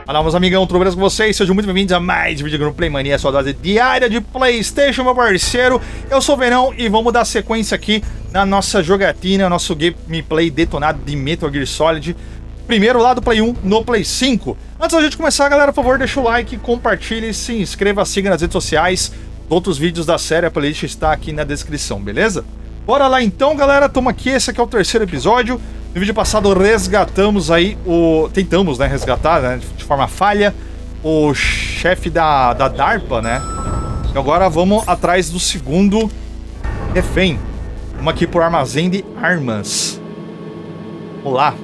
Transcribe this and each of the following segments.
Olá, meus amigão, tudo bem com vocês? Sejam muito bem-vindos a mais um vídeo no Play Mania, sua dose diária de PlayStation, meu parceiro. Eu sou o Verão e vamos dar sequência aqui na nossa jogatina, nosso gameplay detonado de Metal Gear Solid. Primeiro lá do Play 1 no Play 5. Antes da gente começar, galera, por favor, deixa o like, compartilhe, se inscreva, siga nas redes sociais. Outros vídeos da série, a playlist está aqui na descrição, beleza? Bora lá então, galera, tamo aqui, esse aqui é o terceiro episódio. No vídeo passado resgatamos aí tentamos, né, resgatar, né, de forma falha, o chefe da DARPA, né? E agora vamos atrás do segundo refém. Vamos aqui pro armazém de armas. Vamos lá.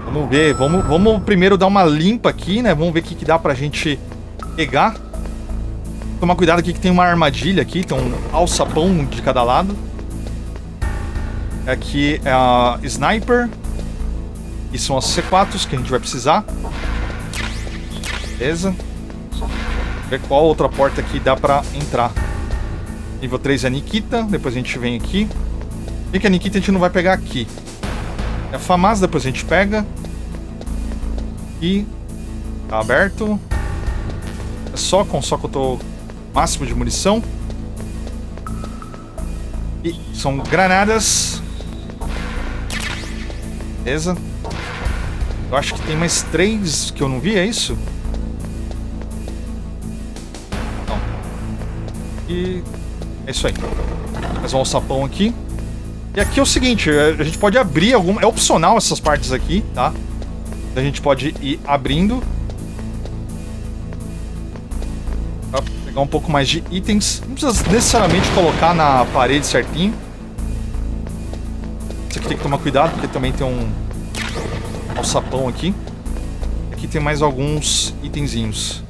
Vamos ver, vamos primeiro dar uma limpa aqui, né? Vamos ver o que dá pra gente pegar. Tomar cuidado aqui que tem uma armadilha aqui, tem um alçapão de cada lado. Aqui é a Sniper. E são as C4s que a gente vai precisar. Beleza. Ver qual outra porta aqui dá pra entrar. Nível 3 é a Nikita. Depois a gente vem aqui. Bem que a Nikita a gente não vai pegar aqui. É a FAMAS, depois a gente pega. E tá aberto. É só que eu tô máximo de munição. E são granadas. Beleza. Eu acho que tem mais 3 que eu não vi, é isso? Não. E é isso aí. Mais um alçapão aqui. E aqui é o seguinte, a gente pode abrir alguma... É opcional essas partes aqui, tá? A gente pode ir abrindo. Pra pegar um pouco mais de itens. Não precisa necessariamente colocar na parede certinho. Isso aqui tem que tomar cuidado, porque também tem um alçapão aqui. Aqui tem mais alguns itenzinhos.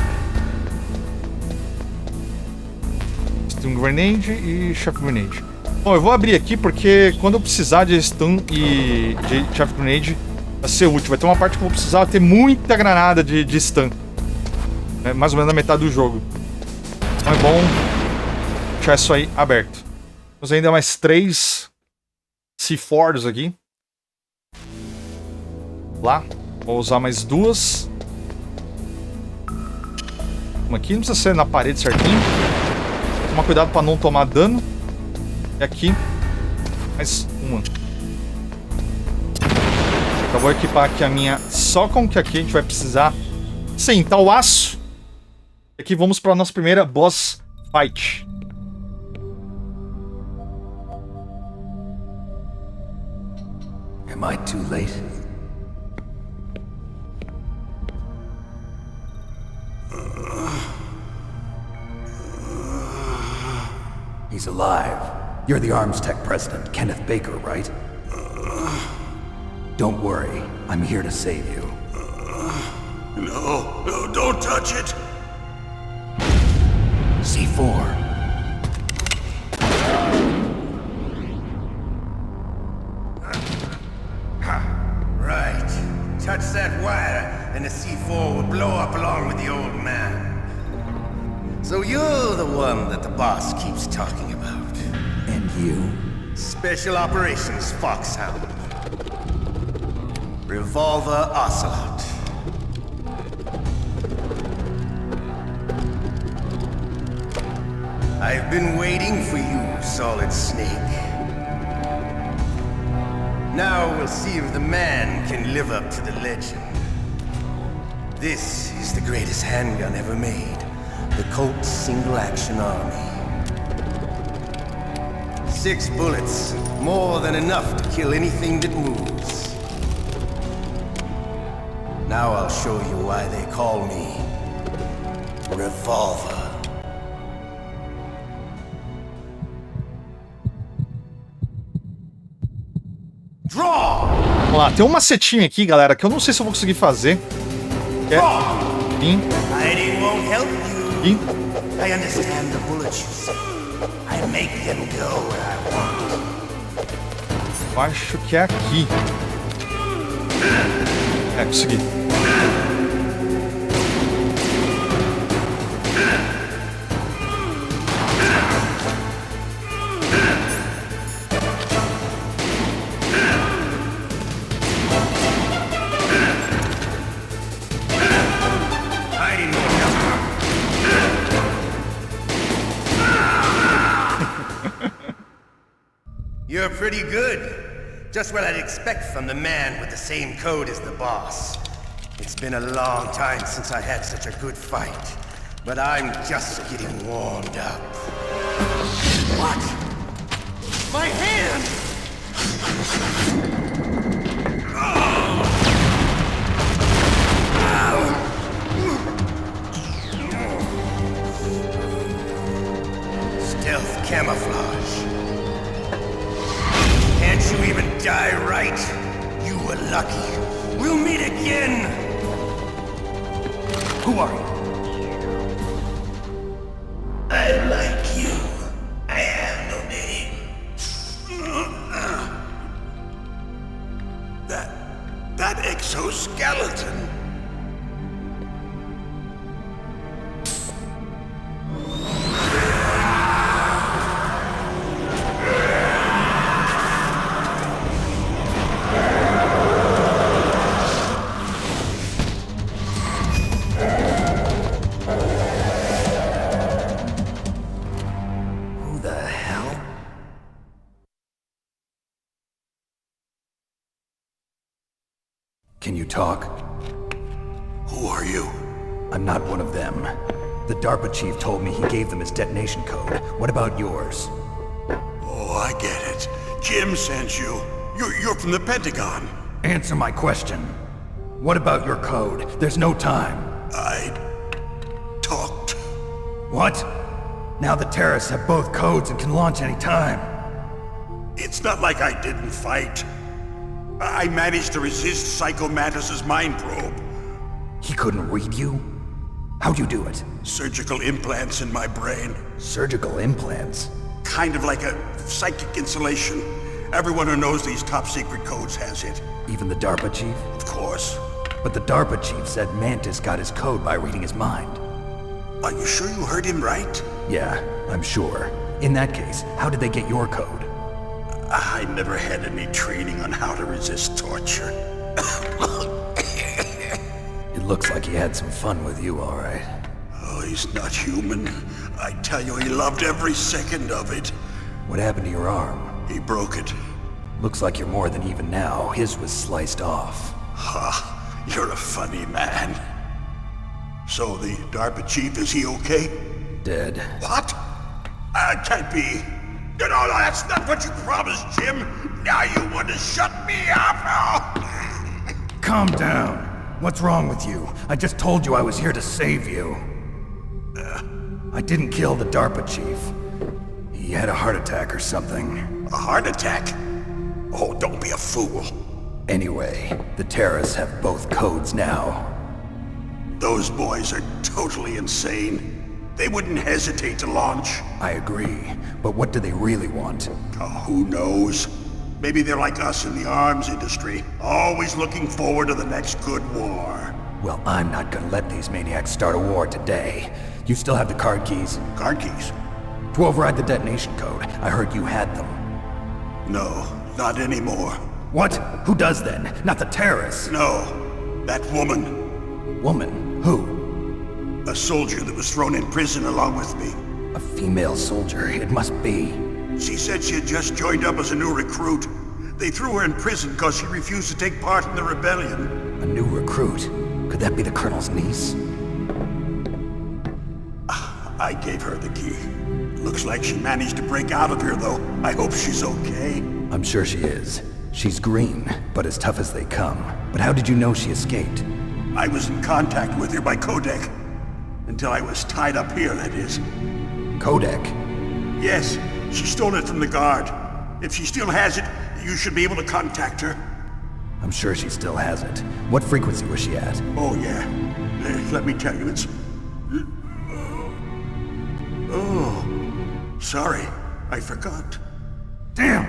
Stun Grenade e Chaff Grenade. Bom, eu vou abrir aqui porque quando eu precisar de Stun e de Chaff Grenade vai ser útil. Vai ter uma parte que eu vou precisar ter muita granada de Stun. É mais ou menos na metade do jogo. Então é bom deixar isso aí aberto. Temos ainda mais 3 C4s aqui. Lá. Vou usar mais 2. Uma aqui. Não precisa ser na parede certinho. Tomar cuidado para não tomar dano. E aqui. Mais uma. Eu vou equipar aqui a minha Socon, que aqui a gente vai precisar sentar o aço. E aqui vamos para a nossa primeira boss fight. Am I too late? He's alive. You're the Arms Tech president, Kenneth Baker, right? Don't worry, I'm here to save you. No, don't touch it! C4. Right. Touch that wire, and the C4 will blow up along with the old man. So you're the one that the boss keeps talking about. And you? Special Operations Foxhound. Revolver Ocelot. I've been waiting for you, Solid Snake. Now we'll see if the man can live up to the legend. This is the greatest handgun ever made. The Colt Single Action Army. 6 bullets, more than enough to kill anything that moves. Now I'll show you why they call me Revolver. Draw! Vamos lá, tem um macetinho aqui, galera, que eu não sei se eu vou conseguir fazer. Que é... Hiding won't help you. E I understand the bullets you see. I make them go where I want. eu acho que é aqui. É, consegui. You're pretty good. Just what I'd expect from the man with the same code as the boss. It's been a long time since I had such a good fight, but I'm just getting warmed up. What? My hand! Stealth camouflage. Can't you even die right? You were lucky. We'll meet again! Who are you? I'm like you. I have no name. That exoskeleton. Who the hell? Can you talk? Who are you? I'm not one of them. The DARPA chief told me he gave them his detonation code. What about yours? Oh, I get it. Jim sent you. You're from the Pentagon. Answer my question. What about your code? There's no time. I talked. What? Now the terrorists have both codes and can launch any time. It's not like I didn't fight. I managed to resist Psycho Mantis's mind probe. He couldn't read you? How'd you do it? Surgical implants in my brain. Surgical implants? Kind of like a psychic insulation. Everyone who knows these top secret codes has it. Even the DARPA chief? Of course. But the DARPA chief said Mantis got his code by reading his mind. Are you sure you heard him right? Yeah, I'm sure. In that case, how did they get your code? I never had any training on how to resist torture. It looks like he had some fun with you, all right. Oh, he's not human. I tell you, he loved every second of it. What happened to your arm? He broke it. Looks like you're more than even now. His was sliced off. Ha, you're a funny man. So the DARPA chief, is he okay? Dead. What? Can't be. No, that's not what you promised, Jim. Now you want to shut me up? Calm down. What's wrong with you? I just told you I was here to save you. I didn't kill the DARPA chief. He had a heart attack or something. A heart attack? Oh, don't be a fool. Anyway, the terrorists have both codes now. Those boys are totally insane. They wouldn't hesitate to launch. I agree, but what do they really want? Oh, who knows? Maybe they're like us in the arms industry, always looking forward to the next good war. Well, I'm not gonna let these maniacs start a war today. You still have the card keys? Card keys? To override the detonation code. I heard you had them. No, not anymore. What? Who does then? Not the terrorists. No, that woman. Woman? Who? A soldier that was thrown in prison along with me. A female soldier. It must be. She said she had just joined up as a new recruit. They threw her in prison because she refused to take part in the rebellion. A new recruit? Could that be the Colonel's niece? I gave her the key. Looks like she managed to break out of here, though. I hope she's okay. I'm sure she is. She's green, but as tough as they come. But how did you know she escaped? I was in contact with her by codec. Until I was tied up here, that is. Codec? Yes, she stole it from the guard. If she still has it, you should be able to contact her. I'm sure she still has it. What frequency was she at? Oh, yeah. Let me tell you, it's... Oh, sorry. I forgot. Damn!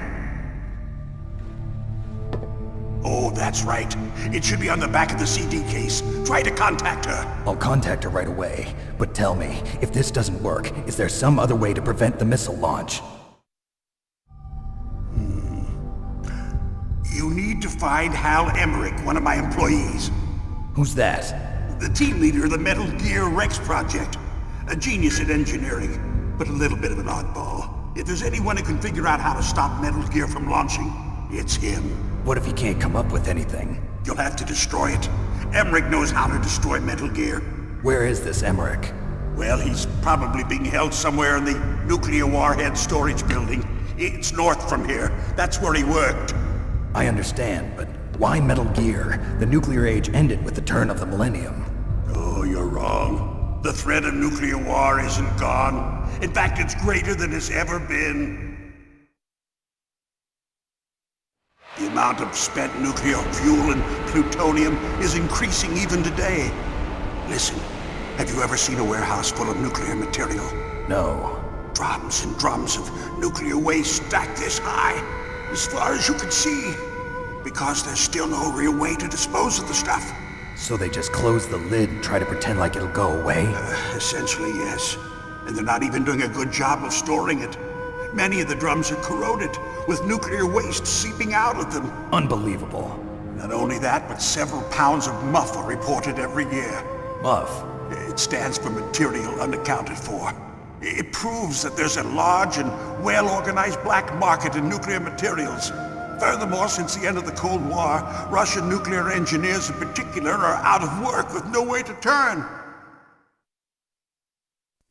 Oh, that's right. It should be on the back of the CD case. Try to contact her. I'll contact her right away. But tell me, if this doesn't work, is there some other way to prevent the missile launch? You need to find Hal Emmerich, one of my employees. Who's that? The team leader of the Metal Gear Rex project. A genius at engineering, but a little bit of an oddball. If there's anyone who can figure out how to stop Metal Gear from launching, it's him. What if he can't come up with anything? You'll have to destroy it. Emmerich knows how to destroy Metal Gear. Where is this Emmerich? Well, he's probably being held somewhere in the nuclear warhead storage building. It's north from here. That's where he worked. I understand, but why Metal Gear? The nuclear age ended with the turn of the millennium. Oh, you're wrong. The threat of nuclear war isn't gone. In fact, it's greater than it's ever been. The amount of spent nuclear fuel and plutonium is increasing even today. Listen, have you ever seen a warehouse full of nuclear material? No. Drums and drums of nuclear waste stacked this high, as far as you can see. Because there's still no real way to dispose of the stuff. So they just close the lid and try to pretend like it'll go away? Essentially, yes. And they're not even doing a good job of storing it. Many of the drums are corroded, with nuclear waste seeping out of them. Unbelievable. Not only that, but several pounds of MUF are reported every year. MUF? It stands for Material Unaccounted For. It proves that there's a large and well-organized black market in nuclear materials. Furthermore, since the end of the Cold War, Russian nuclear engineers in particular are out of work with no way to turn.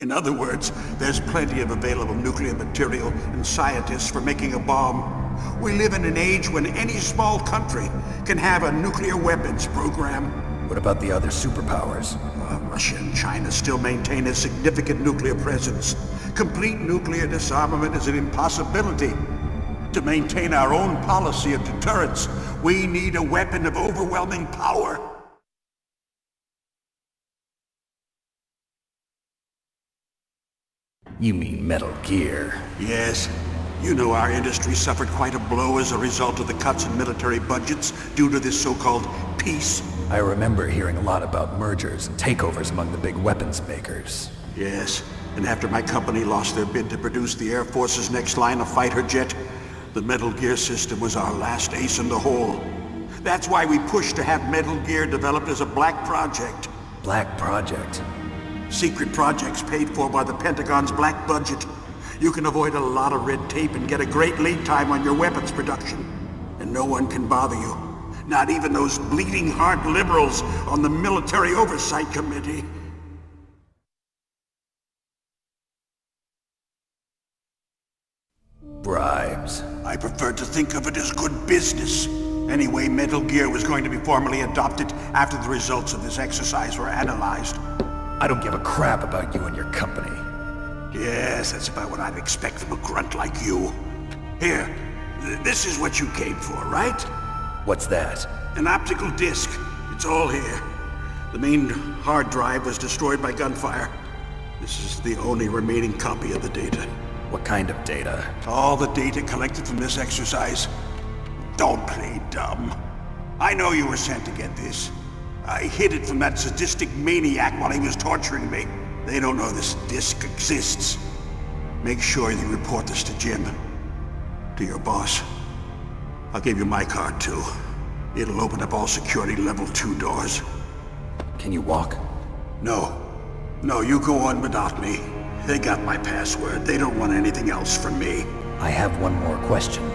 In other words, there's plenty of available nuclear material and scientists for making a bomb. We live in an age when any small country can have a nuclear weapons program. What about the other superpowers? Russia and China still maintain a significant nuclear presence. Complete nuclear disarmament is an impossibility. To maintain our own policy of deterrence, we need a weapon of overwhelming power. You mean Metal Gear? Yes. You know our industry suffered quite a blow as a result of the cuts in military budgets due to this so-called peace. I remember hearing a lot about mergers and takeovers among the big weapons makers. Yes, and after my company lost their bid to produce the Air Force's next line of fighter jet, the Metal Gear system was our last ace in the hole. That's why we pushed to have Metal Gear developed as a black project. Black Project? Secret projects paid for by the Pentagon's black budget. You can avoid a lot of red tape and get a great lead time on your weapons production. And no one can bother you. Not even those bleeding heart liberals on the Military Oversight Committee. Bribes. I prefer to think of it as good business. Anyway, Metal Gear was going to be formally adopted after the results of this exercise were analyzed. I don't give a crap about you and your company. Yes, that's about what I'd expect from a grunt like you. Here, this is what you came for, right? What's that? An optical disc. It's all here. The main hard drive was destroyed by gunfire. This is the only remaining copy of the data. What kind of data? All the data collected from this exercise. Don't play dumb. I know you were sent to get this. I hid it from that sadistic maniac while he was torturing me. They don't know this disc exists. Make sure you report this to Jim. To your boss. I'll give you my card too. It'll open up all security level 2 doors. Can you walk? No. No, you go on without me. They got my password. They don't want anything else from me. I have one more question.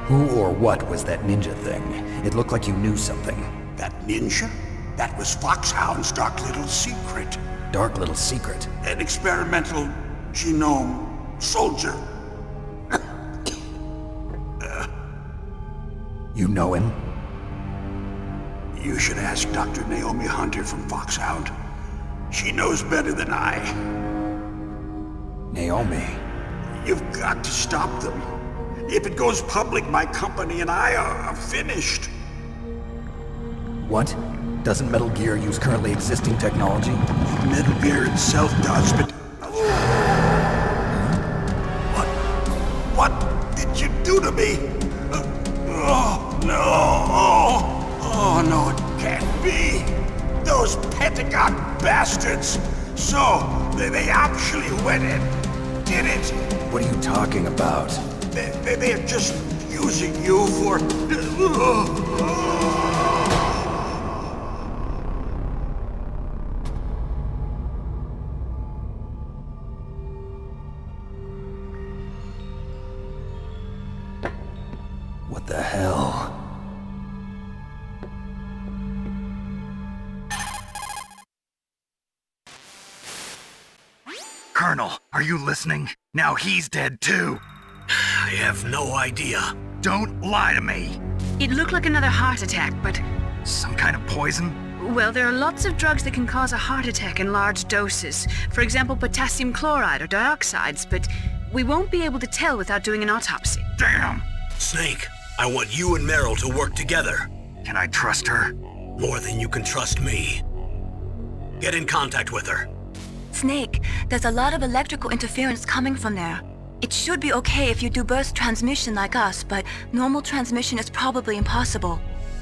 Who or what was that ninja thing? It looked like you knew something. That ninja? That was Foxhound's dark little secret. Dark little secret? An experimental genome soldier. You know him? You should ask Dr. Naomi Hunter from Foxhound. She knows better than I. Naomi? You've got to stop them. If it goes public, my company and I are finished. What? Doesn't Metal Gear use currently existing technology? Metal Gear itself does, but... What did you do to me? Oh, no. Oh, no, it can't be. Those Pentagon bastards. So, they actually went and did it. What are you talking about? They're just using you for... the hell? Colonel, are you listening? Now he's dead too. I have no idea. Don't lie to me. It looked like another heart attack, but... Some kind of poison? Well, there are lots of drugs that can cause a heart attack in large doses. For example, potassium chloride or dioxides, but we won't be able to tell without doing an autopsy. Damn! Snake, I want you and Meryl to work together. Can I trust her? More than you can trust me. Get in contact with her. Snake, there's a lot of electrical interference coming from there. It should be okay if you do burst transmission like us, but normal transmission is probably impossible.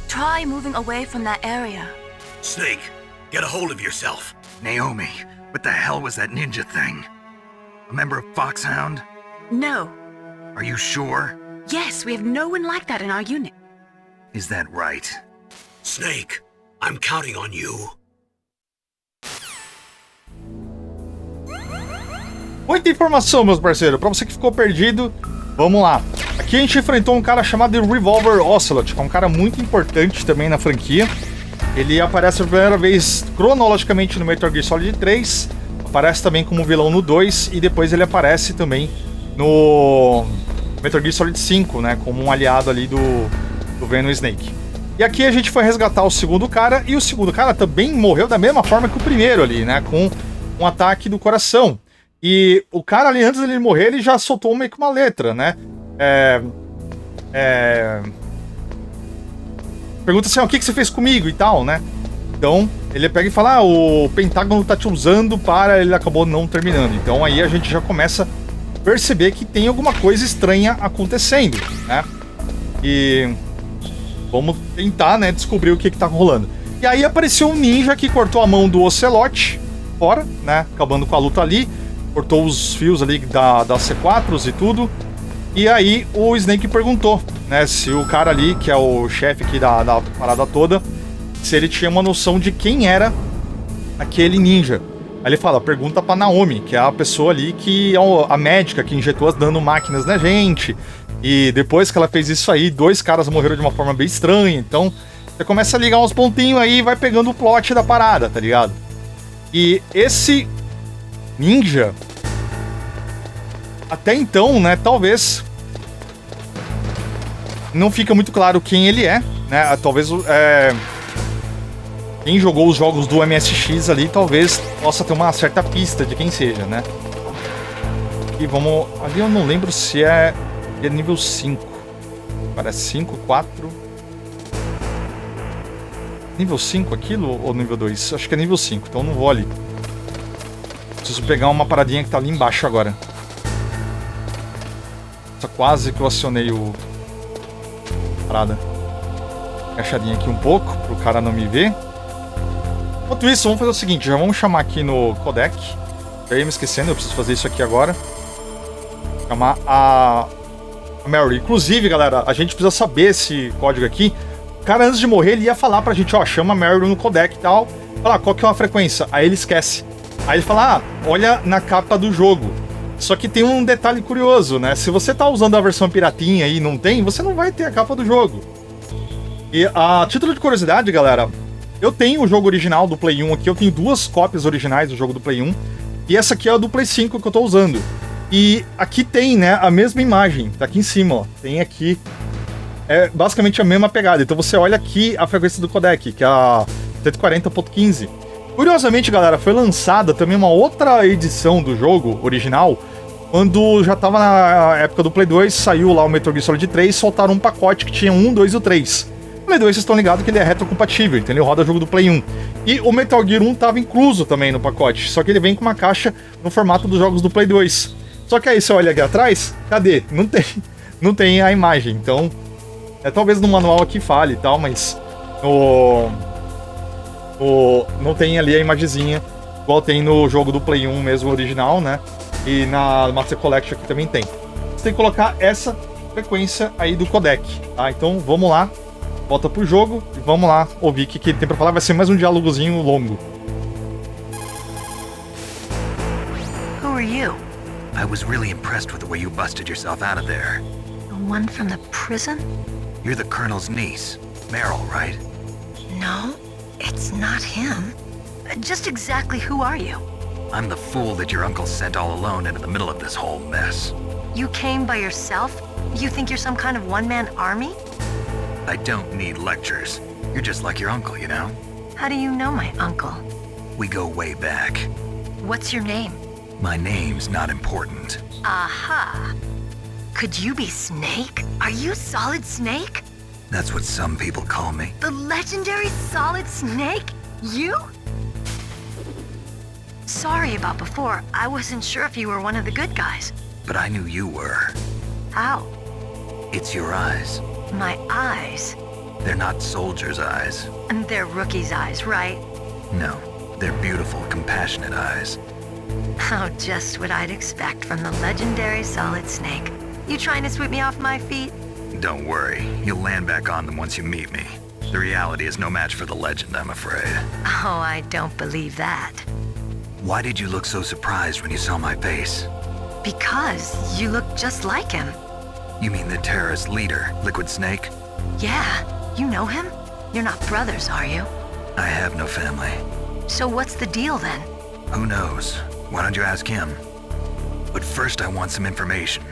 Try moving away from that area. Snake, get a hold of yourself. Naomi, what the hell was that ninja thing? A member of Foxhound? No. Are you sure? Yes, we have no one like that in our unit. Is that right? Snake, I'm counting on you. Muita informação, meus parceiros. Pra você que ficou perdido, vamos lá. Aqui a gente enfrentou um cara chamado Revolver Ocelot, que é um cara muito importante também na franquia. Ele aparece pela primeira vez cronologicamente no Metal Gear Solid 3, aparece também como vilão no 2 e depois ele aparece também no Metal Gear Solid 5, né, como um aliado ali do Venom Snake. E aqui a gente foi resgatar o segundo cara, e o segundo cara também morreu da mesma forma que o primeiro ali, né, com um ataque do coração. E o cara ali, antes dele morrer, ele já soltou meio que uma letra, né? Pergunta assim, o que você fez comigo e tal, né? Então, ele pega e fala, o Pentágono tá te usando para... Ele acabou não terminando. Então aí a gente já começa a perceber que tem alguma coisa estranha acontecendo, né? E vamos tentar, né, descobrir o que tá rolando. E aí apareceu um ninja que cortou a mão do Ocelot fora, né? Acabando com a luta ali. Cortou os fios ali da C4s e tudo. E aí o Snake perguntou, né, se o cara ali, que é o chefe aqui da parada toda, se ele tinha uma noção de quem era aquele ninja. Aí ele fala, pergunta pra Naomi, que é a pessoa ali que é a médica que injetou as nanomáquinas na gente. E depois que ela fez isso aí, 2 caras morreram de uma forma bem estranha. Então você começa a ligar uns pontinhos aí e vai pegando o plot da parada, tá ligado? E esse ninja, até então, né, talvez não fica muito claro quem ele é, né, talvez quem jogou os jogos do MSX ali, talvez possa ter uma certa pista de quem seja, né. E vamos, ali eu não lembro se é nível 5, parece 5, 4, nível 5 aquilo ou nível 2? Acho que é nível 5, então não vou ali. Preciso pegar uma paradinha que tá ali embaixo agora. Quase que eu acionei o... Parada. Agachadinha aqui um pouco, pro cara não me ver. Enquanto isso, vamos fazer o seguinte, já vamos chamar aqui no codec. Já ia me esquecendo, eu preciso fazer isso aqui agora. Chamar a Mary. Inclusive, galera, a gente precisa saber esse código aqui. O cara, antes de morrer, ele ia falar pra gente, ó, chama a Mary no codec e tal. Falar, qual que é uma frequência? Aí ele esquece. Aí ele fala, olha na capa do jogo. Só que tem um detalhe curioso, né? Se você tá usando a versão piratinha e não tem, você não vai ter a capa do jogo. E a título de curiosidade, galera, eu tenho o jogo original do Play 1 aqui, eu tenho 2 cópias originais do jogo do Play 1, e essa aqui é a do Play 5 que eu tô usando. E aqui tem, né, a mesma imagem, tá aqui em cima, ó. Tem aqui, é basicamente a mesma pegada. Então você olha aqui a frequência do codec, que é a 140.15. Curiosamente, galera, foi lançada também uma outra edição do jogo original, quando já tava na época do Play 2, saiu lá o Metal Gear Solid 3, soltaram um pacote que tinha 1, 2 e o 3. O Play 2, vocês estão ligados que ele é retrocompatível, então ele roda jogo do Play 1. E o Metal Gear 1 tava incluso também no pacote, só que ele vem com uma caixa no formato dos jogos do Play 2. Só que aí você olha aqui atrás, cadê? Não tem a imagem, então talvez no manual aqui fale e tal, mas não tem ali a imagenzinha, igual tem no jogo do Play 1 mesmo, original, né? E na Master Collection aqui também tem. Você tem que colocar essa frequência aí do codec, tá? Então vamos lá, volta pro jogo e vamos lá ouvir o que ele tem pra falar. Vai ser mais um diálogozinho longo. Who are you? I was really impressed with the way you busted yourself out of there. The one from the prison? You're the Colonel's niece, Meryl, right? No, it's not him. Just exactly who are you? I'm the fool that your uncle sent all alone into the middle of this whole mess. You came by yourself? You think you're some kind of one-man army? I don't need lectures. You're just like your uncle, you know? How do you know my uncle? We go way back. What's your name? My name's not important. Aha. Could you be Snake? Are you Solid Snake? That's what some people call me. The legendary Solid Snake? You? Sorry about before. I wasn't sure if you were one of the good guys. But I knew you were. How? It's your eyes. My eyes? They're not soldiers' eyes. And they're rookies' eyes, right? No, they're beautiful, compassionate eyes. Oh, just what I'd expect from the legendary Solid Snake. You trying to sweep me off my feet? Don't worry, you'll land back on them once you meet me. The reality is no match for the legend, I'm afraid. Oh, I don't believe that. Why did you look so surprised when you saw my face? Because you look just like him. You mean the terrorist leader, Liquid Snake? Yeah, you know him? You're not brothers, are you? I have no family. So what's the deal then? Who knows? Why don't you ask him? But first I want some information.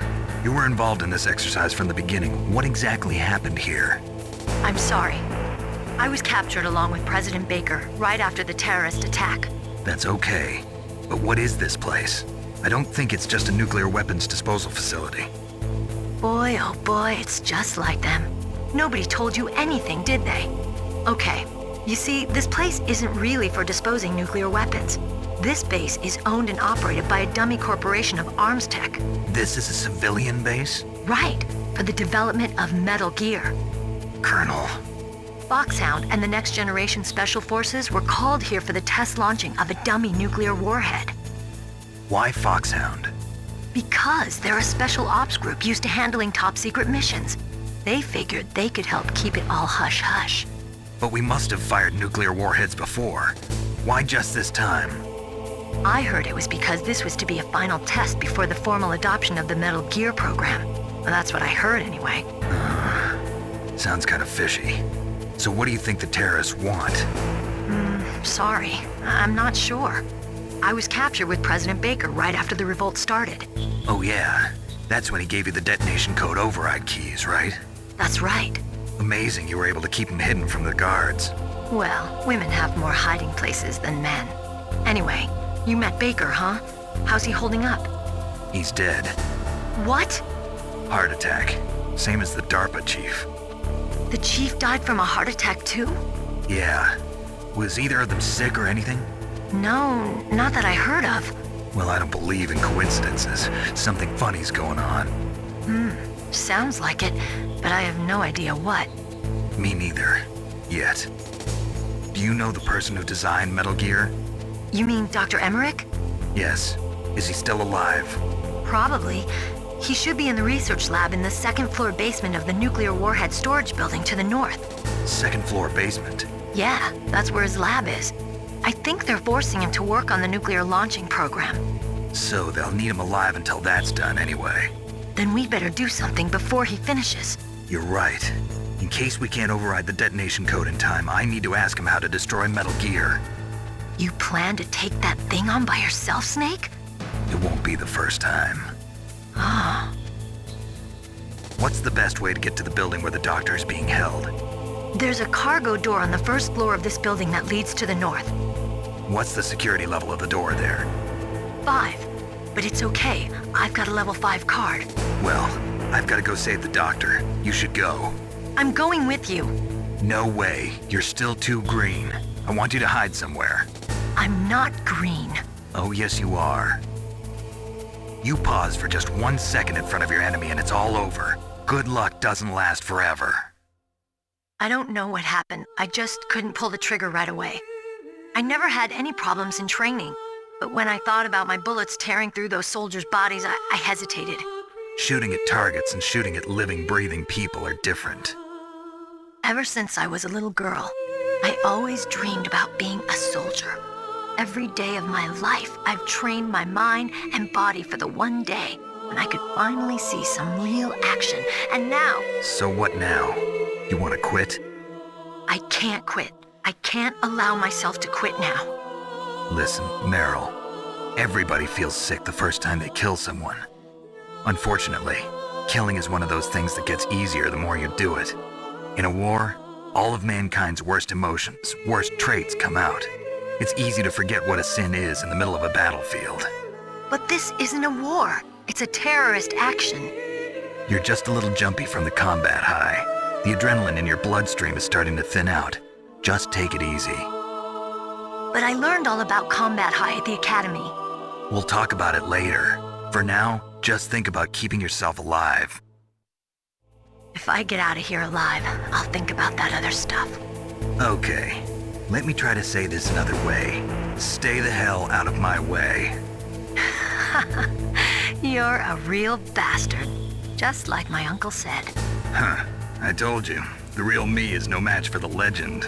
You were involved in this exercise from the beginning. What exactly happened here? I'm sorry. I was captured along with President Baker right after the terrorist attack. That's okay. But what is this place? I don't think it's just a nuclear weapons disposal facility. Boy, oh boy, it's just like them. Nobody told you anything, did they? Okay, you see, this place isn't really for disposing nuclear weapons. This base is owned and operated by a dummy corporation of arms tech. This is a civilian base? Right, for the development of Metal Gear. Colonel. Foxhound and the Next Generation Special Forces were called here for the test launching of a dummy nuclear warhead. Why Foxhound? Because they're a special ops group used to handling top secret missions. They figured they could help keep it all hush-hush. But we must have fired nuclear warheads before. Why just this time? I heard it was because this was to be a final test before the formal adoption of the Metal Gear program. Well, that's what I heard anyway. Sounds kind of fishy. So what do you think the terrorists want? Sorry, I'm not sure. I was captured with President Baker right after the revolt started. Oh yeah, that's when he gave you the detonation code override keys, right? That's right. Amazing you were able to keep him hidden from the guards. Well, women have more hiding places than men. Anyway, you met Baker, huh? How's he holding up? He's dead. What? Heart attack. Same as the DARPA chief. The chief died from a heart attack too? Yeah. Was either of them sick or anything? No, not that I heard of. Well, I don't believe in coincidences. Something funny's going on. Sounds like it, but I have no idea what. Me neither. Yet. Do you know the person who designed Metal Gear? You mean Dr. Emmerich? Yes. Is he still alive? Probably. He should be in the research lab in the second floor basement of the nuclear warhead storage building to the north. Second floor basement? Yeah, that's where his lab is. I think they're forcing him to work on the nuclear launching program. So they'll need him alive until that's done anyway. Then we better do something before he finishes. You're right. In case we can't override the detonation code in time, I need to ask him how to destroy Metal Gear. You plan to take that thing on by yourself, Snake? It won't be the first time. What's the best way to get to the building where the doctor is being held? There's a cargo door on the first floor of this building that leads to the north. What's the security level of the door there? 5. But it's okay. I've got a level 5 card. Well, I've got to go save the doctor. You should go. I'm going with you. No way. You're still too green. I want you to hide somewhere. I'm not green. Oh, yes, you are. You pause for just 1 second in front of your enemy and it's all over. Good luck doesn't last forever. I don't know what happened. I just couldn't pull the trigger right away. I never had any problems in training, but when I thought about my bullets tearing through those soldiers' bodies, I hesitated. Shooting at targets and shooting at living, breathing people are different. Ever since I was a little girl, I always dreamed about being a soldier. Every day of my life, I've trained my mind and body for the one day when I could finally see some real action. And now... So what now? You want to quit? I can't quit. I can't allow myself to quit now. Listen, Meryl. Everybody feels sick the first time they kill someone. Unfortunately, killing is one of those things that gets easier the more you do it. In a war, all of mankind's worst emotions, worst traits come out. It's easy to forget what a sin is in the middle of a battlefield. But this isn't a war. It's a terrorist action. You're just a little jumpy from the combat high. The adrenaline in your bloodstream is starting to thin out. Just take it easy. But I learned all about combat high at the academy. We'll talk about it later. For now, just think about keeping yourself alive. If I get out of here alive, I'll think about that other stuff. Okay. Let me try to say this another way. Stay the hell out of my way. You're a real bastard. Just like my uncle said. Huh. I told you. The real me is no match for the legend.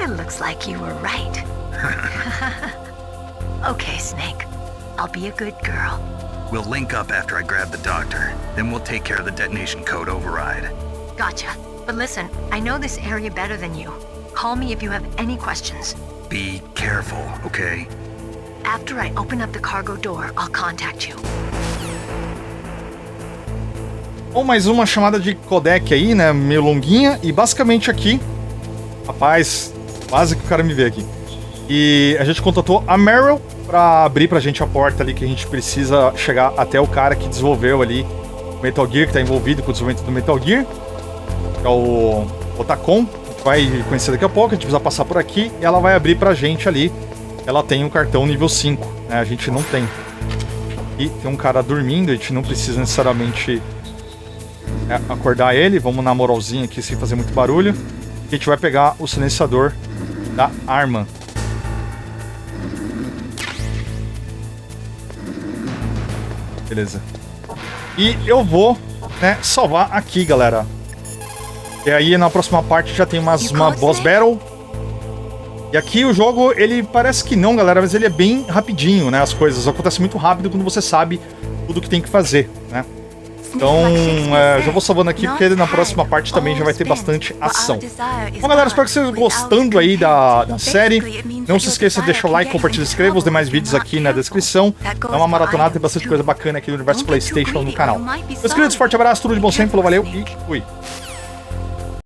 It looks like you were right. Okay, Snake. I'll be a good girl. We'll link up after I grab the doctor. Then we'll take care of the detonation code override. Gotcha. But listen, I know this area better than you. Call me if you have any questions. Be careful, okay? After I open up the cargo door, I'll contact you. Bom, mais uma chamada de codec aí, né? Meio longuinha. E basicamente aqui... Rapaz, quase que o cara me vê aqui. E a gente contatou a Meryl pra abrir pra gente a porta ali, que a gente precisa chegar até o cara que desenvolveu ali o Metal Gear, que tá envolvido com o desenvolvimento do Metal Gear. Que é o Otacon. A gente vai conhecer daqui a pouco, a gente precisa passar por aqui. E ela vai abrir pra gente ali. Ela tem um cartão nível 5, né? A gente não tem. E tem um cara dormindo, a gente não precisa necessariamente acordar ele. Vamos na moralzinha aqui sem fazer muito barulho. A gente vai pegar o silenciador da arma. Beleza. E eu vou, né, salvar aqui, galera. E aí na próxima parte já tem uma boss battle. E aqui o jogo, ele parece que não, galera, mas ele é bem rapidinho, né? As coisas acontecem muito rápido quando você sabe tudo que tem que fazer, né? Então, já vou salvando aqui, porque na próxima parte também já vai ter bastante ação. Bom, galera, espero que vocês estejam gostando aí da série. Não se esqueça de deixar o like, compartilhar, inscreva os demais vídeos aqui na descrição. Dá uma maratonada, tem bastante coisa bacana aqui no universo PlayStation no canal. Meus queridos, forte abraço, tudo de bom sempre, falou, valeu e fui.